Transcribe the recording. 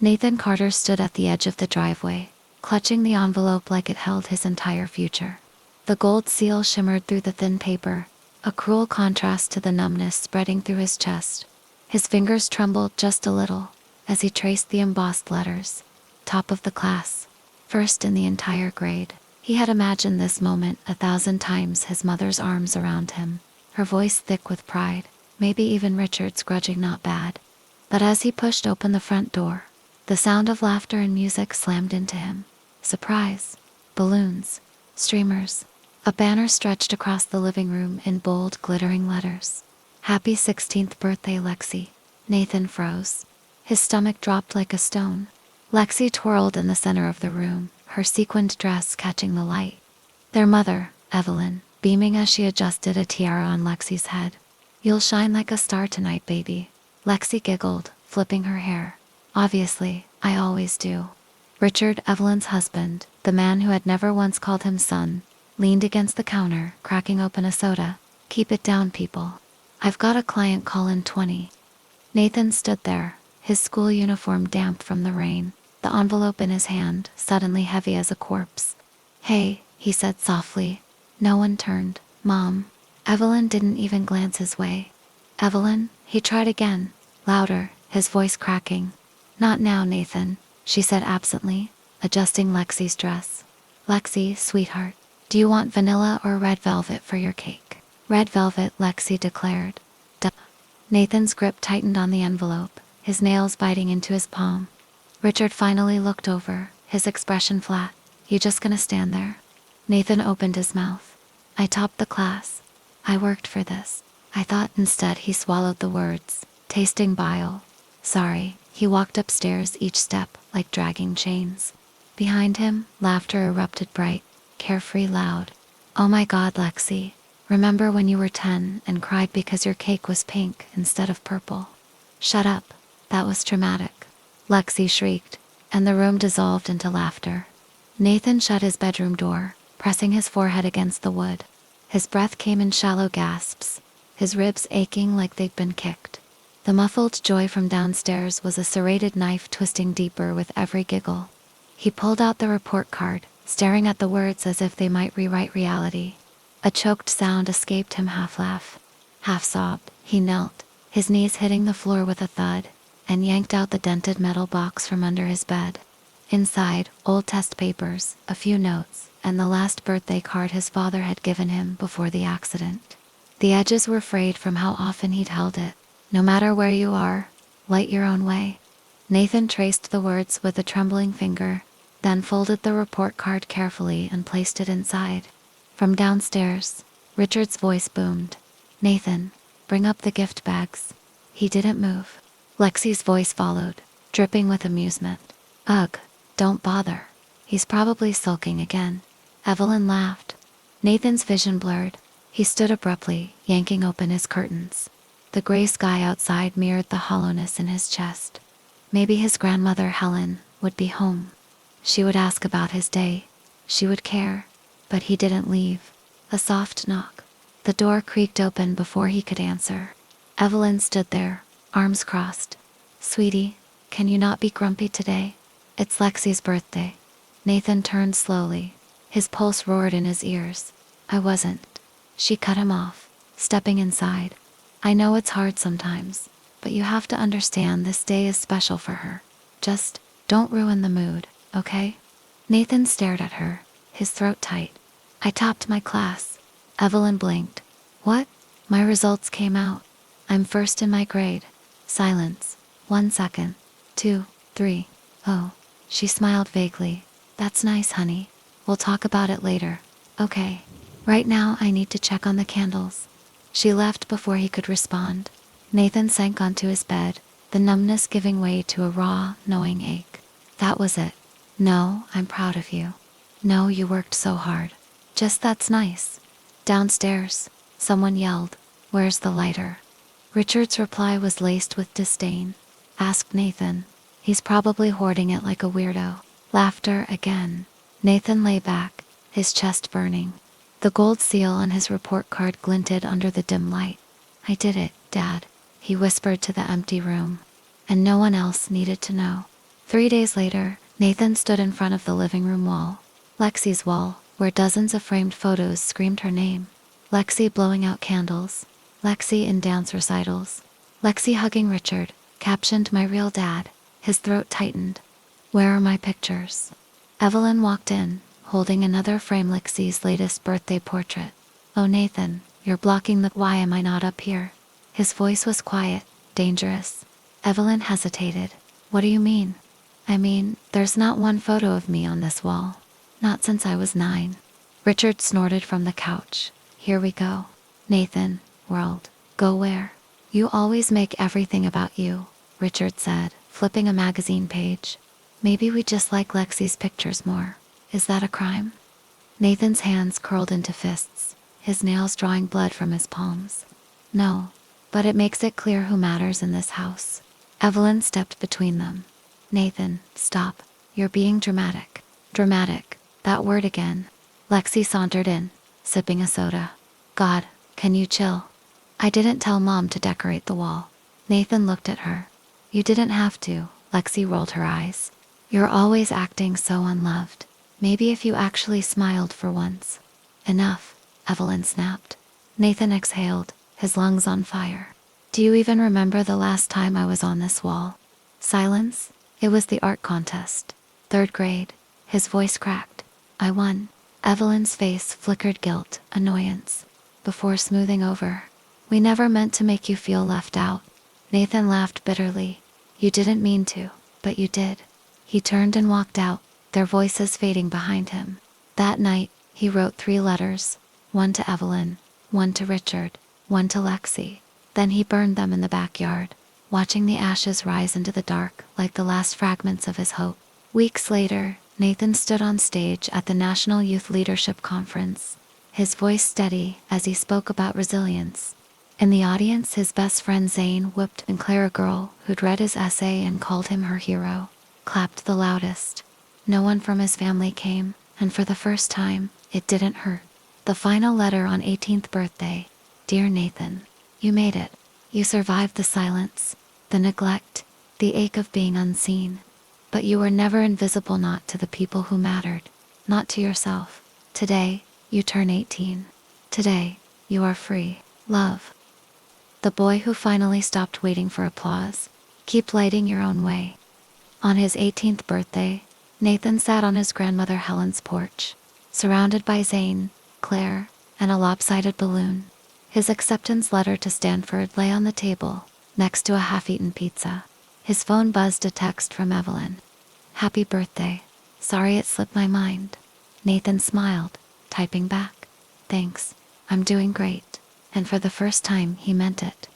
Nathan Carter stood at the edge of the driveway, clutching the envelope like it held his entire future. The gold seal shimmered through the thin paper, a cruel contrast to the numbness spreading through his chest. His fingers trembled just a little as he traced the embossed letters. Top of the class. First in the entire grade. He had imagined this moment 1,000 times, his mother's arms around him, her voice thick with pride, maybe even Richard's grudging not bad. But as he pushed open the front door, the sound of laughter and music slammed into him. Surprise. Balloons. Streamers. A banner stretched across the living room in bold, glittering letters. Happy 16th birthday, Lexi. Nathan froze. His stomach dropped like a stone. Lexi twirled in the center of the room, her sequined dress catching the light. Their mother, Evelyn, beaming as she adjusted a tiara on Lexi's head. You'll shine like a star tonight, baby. Lexi giggled, flipping her hair. Obviously, I always do. Richard, Evelyn's husband, the man who had never once called him son, leaned against the counter, cracking open a soda. Keep it down, people. I've got a client call in 20. Nathan stood there, his school uniform damp from the rain, the envelope in his hand, suddenly heavy as a corpse. Hey, he said softly. No one turned. Mom. Evelyn didn't even glance his way. Evelyn? He tried again, louder, his voice cracking. Not now, Nathan, she said absently, adjusting Lexi's dress. Lexi, sweetheart, do you want vanilla or red velvet for your cake? Red velvet, Lexi declared. Duh. Nathan's grip tightened on the envelope, his nails biting into his palm. Richard finally looked over, his expression flat. You just gonna stand there? Nathan opened his mouth. I topped the class. I worked for this. I thought. Instead he swallowed the words, tasting bile. Sorry. He walked upstairs, each step like dragging chains. Behind him, laughter erupted bright, carefree, loud. Oh my God, Lexi. Remember when you were 10 and cried because your cake was pink instead of purple? Shut up. That was traumatic. Lexi shrieked, and the room dissolved into laughter. Nathan shut his bedroom door, pressing his forehead against the wood. His breath came in shallow gasps, his ribs aching like they'd been kicked. The muffled joy from downstairs was a serrated knife twisting deeper with every giggle. He pulled out the report card, staring at the words as if they might rewrite reality. A choked sound escaped him, half laugh, half sob. He knelt, his knees hitting the floor with a thud, and yanked out the dented metal box from under his bed. Inside, old test papers, a few notes, and the last birthday card his father had given him before the accident. The edges were frayed from how often he'd held it. No matter where you are, light your own way. Nathan traced the words with a trembling finger, then folded the report card carefully and placed it inside. From downstairs, Richard's voice boomed. Nathan, bring up the gift bags. He didn't move. Lexi's voice followed, dripping with amusement. Ugh, don't bother. He's probably sulking again. Evelyn laughed. Nathan's vision blurred. He stood abruptly, yanking open his curtains. The gray sky outside mirrored the hollowness in his chest. Maybe his grandmother, Helen, would be home. She would ask about his day. She would care. But he didn't leave. A soft knock. The door creaked open before he could answer. Evelyn stood there, arms crossed. Sweetie, can you not be grumpy today? It's Lexi's birthday. Nathan turned slowly. His pulse roared in his ears. I wasn't. She cut him off, stepping inside. I know it's hard sometimes, but you have to understand this day is special for her. Just don't ruin the mood, okay? Nathan stared at her, his throat tight. I topped my class. Evelyn blinked. What? My results came out. I'm first in my grade. Silence. 1 second. 2, 3. Oh. She smiled vaguely. That's nice, honey. We'll talk about it later. Okay. Right now I need to check on the candles. She left before he could respond. Nathan sank onto his bed, the numbness giving way to a raw, knowing ache. That was it. No, I'm proud of you. No, you worked so hard. Just that's nice. Downstairs, someone yelled, Where's the lighter? Richard's reply was laced with disdain. Ask Nathan. He's probably hoarding it like a weirdo. Laughter again. Nathan lay back, his chest burning. The gold seal on his report card glinted under the dim light. I did it, Dad, he whispered to the empty room. And no one else needed to know. 3 days later, Nathan stood in front of the living room wall. Lexi's wall, where dozens of framed photos screamed her name. Lexi blowing out candles. Lexi in dance recitals. Lexi hugging Richard, captioned "My real dad." His throat tightened. "Where are my pictures?" Evelyn walked in, holding another frame, Lexi's latest birthday portrait. "Oh Nathan, you're blocking the— Why am I not up here?" His voice was quiet, dangerous. Evelyn hesitated. "What do you mean?" "I mean, there's not one photo of me on this wall. Not since I was 9. Richard snorted from the couch. "Here we go." "Nathan, world, go where?" "You always make everything about you," Richard said, flipping a magazine page. "Maybe we just like Lexi's pictures more. Is that a crime?" Nathan's hands curled into fists, his nails drawing blood from his palms. "No, but it makes it clear who matters in this house." Evelyn stepped between them. "Nathan, stop. You're being dramatic." "Dramatic. That word again." Lexi sauntered in, sipping a soda. "God, can you chill?" "I didn't tell Mom to decorate the wall." Nathan looked at her. "You didn't have to." Lexi rolled her eyes. "You're always acting so unloved. Maybe if you actually smiled for once." "Enough," Evelyn snapped. Nathan exhaled, his lungs on fire. "Do you even remember the last time I was on this wall?" Silence. "It was the art contest. 3rd grade. His voice cracked. "I won." Evelyn's face flickered guilt, annoyance, before smoothing over. "We never meant to make you feel left out." Nathan laughed bitterly. "You didn't mean to, but you did." He turned and walked out, their voices fading behind him. That night, he wrote 3 letters. One to Evelyn, one to Richard, one to Lexi. Then he burned them in the backyard, watching the ashes rise into the dark like the last fragments of his hope. Weeks later, Nathan stood on stage at the National Youth Leadership Conference, his voice steady as he spoke about resilience. In the audience, his best friend Zane whipped, and Claire, a girl who'd read his essay and called him her hero, clapped the loudest. No one from his family came, and for the first time, it didn't hurt. The final letter on 18th birthday. "Dear Nathan, you made it. You survived the silence, the neglect, the ache of being unseen. But you were never invisible, not to the people who mattered, not to yourself. Today, you turn 18. Today, you are free. Love." The boy who finally stopped waiting for applause. Keep lighting your own way. On his 18th birthday, Nathan sat on his grandmother Helen's porch, surrounded by Zane, Claire, and a lopsided balloon. His acceptance letter to Stanford lay on the table, next to a half-eaten pizza. His phone buzzed, a text from Evelyn. "Happy birthday. Sorry it slipped my mind." Nathan smiled, typing back. "Thanks. I'm doing great." And for the first time, he meant it.